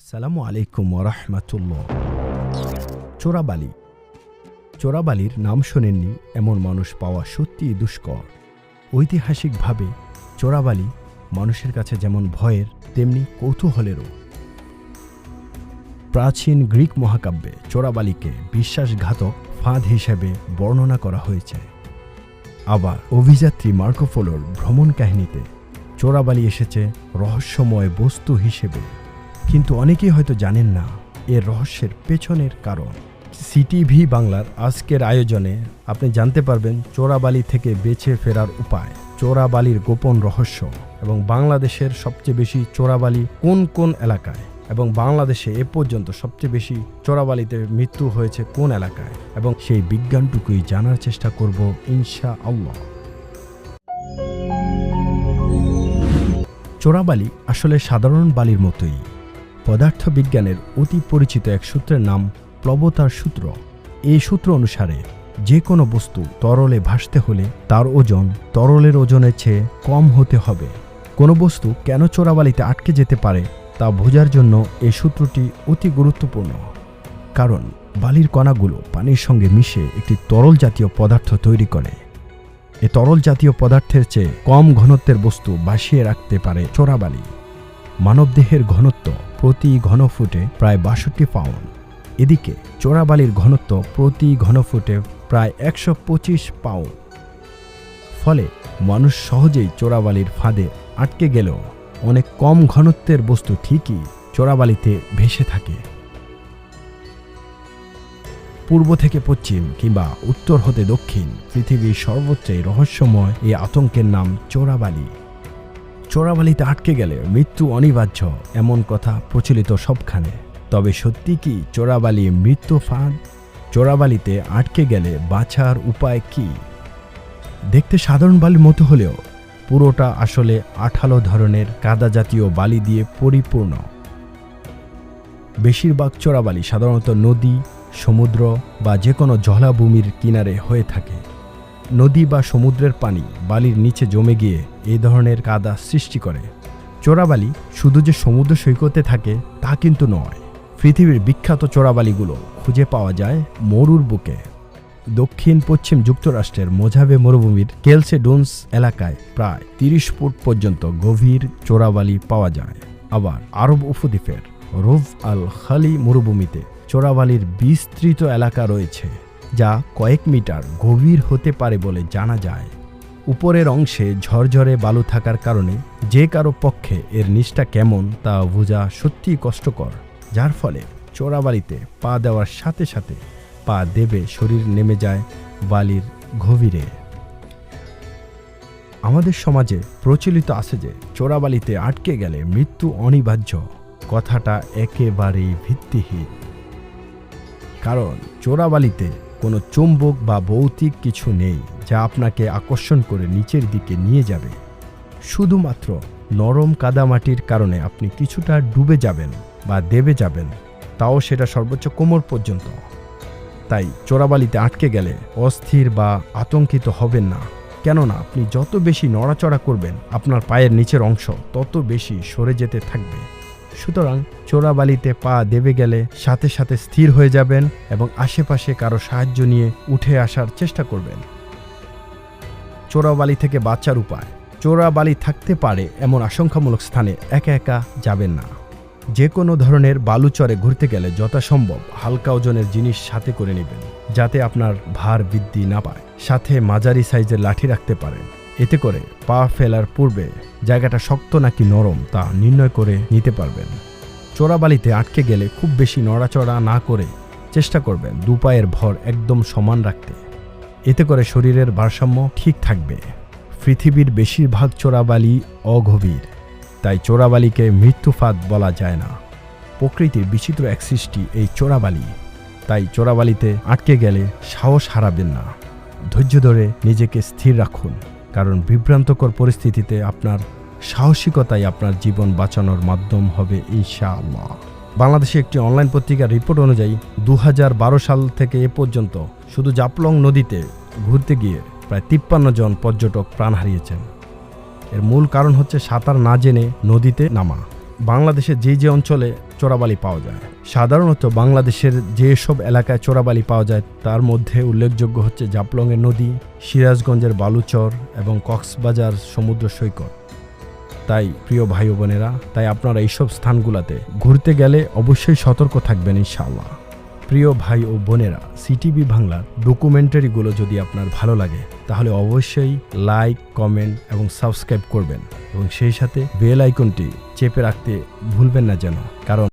আসসালামু আলাইকুম ওরহমাতুল্লাহ। চোরাবালি। চোরাবালির নাম শোনেননি এমন মানুষ পাওয়া সত্যিই দুষ্কর। ঐতিহাসিকভাবে চোরাবালি মানুষের কাছে যেমন ভয়ের তেমনি কৌতূহলেরও। প্রাচীন গ্রিক মহাকাব্যে চোরাবালিকে বিশ্বাসঘাতক ফাঁদ হিসেবে বর্ণনা করা হয়েছে। আবার অভিযাত্রী মার্কো পোলোর ভ্রমণ কাহিনীতে চোরাবালি এসেছে রহস্যময় বস্তু হিসেবে। কিন্তু অনেকেই হয়তো জানেন না এর রহস্যের পেছনের কারণ। সিটিভি বাংলার আজকের আয়োজনে আপনি জানতে পারবেন চোরাবালি থেকে বেঁচে ফেরার উপায়, চোরাবালির গোপন রহস্য এবং বাংলাদেশের সবচেয়ে বেশি চোরাবালি কোন কোন এলাকায়, এবং বাংলাদেশে এ পর্যন্ত সবচেয়ে বেশি চোরাবালিতে মৃত্যু হয়েছে কোন এলাকায়, এবং সেই বিজ্ঞানটুকুই জানার চেষ্টা করব ইনশাআল্লাহ। চোরাবালি আসলে সাধারণ বালির মতোই। পদার্থবিজ্ঞানের অতি পরিচিত এক সূত্রের নাম প্লবতার সূত্র। এই সূত্র অনুসারে যে কোনো বস্তু তরলে ভাসতে হলে তার ওজন তরলের ওজনের চেয়ে কম হতে হবে। কোনো বস্তু কেন চোরাবালিতে আটকে যেতে পারে তা বোঝার জন্য এই সূত্রটি অতি গুরুত্বপূর্ণ। কারণ বালির কণাগুলো পানির সঙ্গে মিশে একটি তরল জাতীয় পদার্থ তৈরি করে। এ তরল জাতীয় পদার্থের চেয়ে কম ঘনত্বের বস্তু ভাসিয়ে রাখতে পারে চোরাবালি। মানবদেহের ঘনত্ব প্রতি ঘনফুটে প্রায় ৬২ পাউন্ড। এদিকে চোরাবালির ঘনত্ব প্রতি ঘনফুটে প্রায় ১২৫ পাউন্ড। ফলে মানুষ সহজেই চোরাবালির ফাঁদে আটকে গেলেও অনেক কম ঘনত্বের বস্তু ঠিকই চোরাবালিতে ভেসে থাকে। পূর্ব থেকে পশ্চিম কিংবা উত্তর হতে দক্ষিণ পৃথিবীর সর্বোচ্চ রহস্যময় এই আতঙ্কের নাম চোরাবালি। চোরাবালিতে আটকে গেলে মৃত্যু অনিবার্য এমন কথা প্রচলিত সবখানে। তবে সত্যি কি চোরাবালি মৃত্যু ফাঁদ? চোরাবালিতে আটকে গেলে বাঁচার উপায় কি? দেখতে সাধারণ বালির মতো হলেও পুরোটা আসলে আঠালো ধরনের কাদা জাতীয় বালি দিয়ে পরিপূর্ণ। বেশিরভাগ চোরাবালি সাধারণত নদী, সমুদ্র বা যে কোনো জলাভূমির কিনারে হয়ে থাকে। নদী বা সমুদ্রের পানি বালির নিচে জমে গিয়ে এই ধরনের কাদা সৃষ্টি করে। চোরাবালি শুধু যে সমুদ্র সৈকতে থাকে তা কিন্তু নয়। পৃথিবীর বিখ্যাত চোরাবালিগুলো খুঁজে পাওয়া যায় মরুর বুকে। দক্ষিণ পশ্চিম যুক্তরাষ্ট্রের মোজাভে মরুভূমির কেলসেডুন্স এলাকায় প্রায় ৩০ ফুট পর্যন্ত গভীর চোরাবালি পাওয়া যায়। আবার আরব উপদ্বীপের রুভ আল খালি মরুভূমিতে চোরাবালির বিস্তৃত এলাকা রয়েছে, যা কয়েক মিটার গভীর হতে পারে বলে জানা যায়। উপরের অংশে ঝরঝরে বালু থাকার কারণে যে কারো পক্ষে এর নিচটা কেমন তা বোঝা সত্যিই কষ্টকর, যার ফলে চোরাবালিতে পা দেওয়ার সাথে সাথে পা দেবে শরীর নেমে যায় বালির গভীরে। আমাদের সমাজে প্রচলিত আছে যে চোরাবালিতে আটকে গেলে মৃত্যু অনিবার্য। কথাটা একেবারেই ভিত্তিহীন। কারণ চোরাবালিতে কোনো চুম্বক বা ভৌতিক কিছু নেই যা আপনাকে আকর্ষণ করে নিচের দিকে নিয়ে যাবে। শুধুমাত্র নরম কাদামাটির কারণে আপনি কিছুটা ডুবে যাবেন বা দেবে যাবেন, তাও সেটা সর্বোচ্চ কোমর পর্যন্ত। তাই চোরাবালিতে আটকে গেলে অস্থির বা আতঙ্কিত হবেন না, কেননা আপনি যত বেশি নড়াচড়া করবেন আপনার পায়ের নিচের অংশ তত বেশি সরে যেতে থাকবে। সুতরাং চোরাবালিতে পা দেবে গেলে সাথে সাথে স্থির হয়ে যাবেন এবং আশেপাশে কারো সাহায্য নিয়ে উঠে আসার চেষ্টা করবেন। চোরাবালি থেকে বাঁচার উপায়। চোরাবালি থাকতে পারে এমন আশঙ্কামূলক স্থানে একা একা যাবেন না। যে কোনো ধরনের বালুচরে ঘুরতে গেলে যথাসম্ভব হালকা ওজনের জিনিস সাথে করে নেবেন, যাতে আপনার ভার বৃদ্ধি না পায়। সাথে মাঝারি সাইজের লাঠি রাখতে পারেন। এতে করে পা ফেলার পূর্বে জায়গাটা শক্ত নাকি নরম তা নির্ণয় করে নিতে পারবেন। চোরাবালিতে আটকে গেলে খুব বেশি নড়াচড়া না করে চেষ্টা করবেন দু পায়ের ভর একদম সমান রাখতে। এতে করে শরীরের ভারসাম্য ঠিক থাকবে। পৃথিবীর বেশিরভাগ চোরাবালি অগভীর, তাই চোরাবালিকে মৃত্যু ফাঁদ বলা যায় না। প্রকৃতির বিচিত্র এক সৃষ্টি এই চোরাবালি। তাই চোরাবালিতে আটকে গেলে সাহস হারাবেন না। ধৈর্য ধরে নিজেকে স্থির রাখুন, কারণ বিভ্রান্তকর পরিস্থিতিতে আপনার সাহসিকতাই আপনার জীবন বাঁচানোর মাধ্যম হবে ইনশাআল্লাহ। বাংলাদেশে একটি অনলাইন পত্রিকার রিপোর্ট অনুযায়ী ২০১২ সাল থেকে এ পর্যন্ত শুধু জাফলং নদীতে ঘুরতে গিয়ে প্রায় ৫৩ জন পর্যটক প্রাণ হারিয়েছেন। এর মূল কারণ হচ্ছে সাঁতার না জেনে নদীতে নামা। বাংলাদেশের যে অঞ্চলে চোরাবালি পাওয়া যায়। সাধারণত বাংলাদেশের যেসব এলাকায় চোরাবালি পাওয়া যায় তার মধ্যে উল্লেখযোগ্য হচ্ছে জাফলংয়ের নদী, সিরাজগঞ্জের বালুচর এবং কক্সবাজার সমুদ্র সৈকত। তাই প্রিয় ভাই ও বোনেরা, তাই আপনারা এইসব স্থানগুলোতে ঘুরতে গেলে অবশ্যই সতর্ক থাকবেন ইনশাআল্লাহ। প্রিয় ভাই ও বোনেরা, সিটিভি বাংলার ডকুমেন্টারিগুলো যদি আপনার ভালো লাগে তাহলে অবশ্যই লাইক, কমেন্ট এবং সাবস্ক্রাইব করবেন এবং সেই সাথে বেল আইকনটি চেপে রাখতে ভুলবেন না যেন, কারণ